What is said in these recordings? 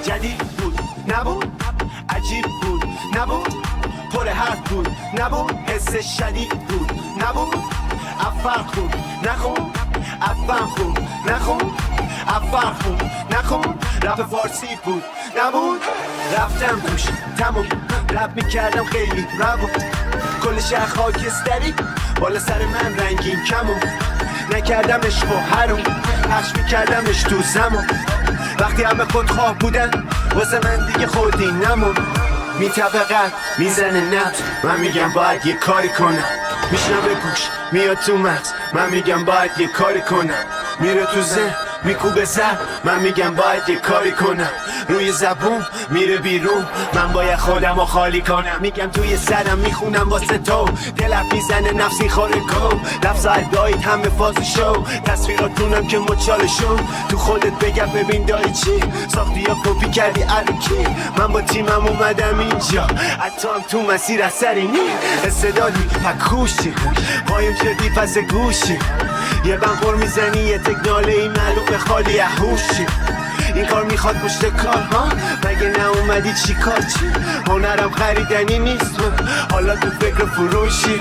جدید بود نبود، عجیب بود نبود، پر حرف بود نبود، حس شدید بود نبود، افر خون نخون، افن خون نخون، افر خون نخون، رپ فارسی بود نبود، رفتم توش تموم، رپ میکردم خیلی روون، کل شهر خاکستری بالا سر من رنگین کمون، نکردم عشق و حروم، پخش میکردمش تو زمان، وقتی همه خودخواه بودن واسه من دیگه خودی نمون، میتفقت میزنه نبض، من میگم باید یه کاری کنم، میشنوه گوش میاد تو مغز، من میگم باید یه کاری کنم، میره تو ذهن میکوبه سر، من میگم باید یه کاری کنم، روی زبون میره بیرون، من باید خودمو خالی کنم، میگم توی سرم میخونم واسه تو، دلت میزنه نفسی خوره کو، لفظ ادایت همه فاز شو، تصویراتونم که مچالشو، تو خودت بگم ببین داری چی، ساختی یا کپی کردی الکی، من با تیمم اومدم اینجا، حتی هم تو مسیر اثری نی، استعدادی پکوشی، پایم شدی پس گوشی، یه بمپر میزنی یه تکناله ای معلومه خالی احوشی، این کار میخواد پشت کار ها، مگه نه اومدی چی کار چی، هنرم خریدنی نیست من، حالا تو فکر فروشی،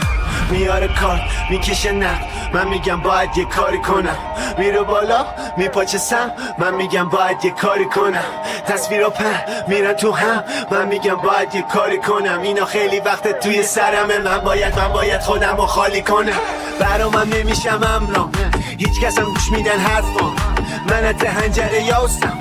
میاره کار میکشه نه، من میگم باید یه کاری کنم، میره بالا میپاچه سم، من میگم باید یه کاری کنم، تصویر و پر میرن تو هم، من میگم باید یه کاری کنم، اینا خیلی وقت توی سرمه، من باید خودمو خالی کنم، برامم نمیشم امرام، هیچ کسم گوش میدن حرفام، من از هنجره یاستم،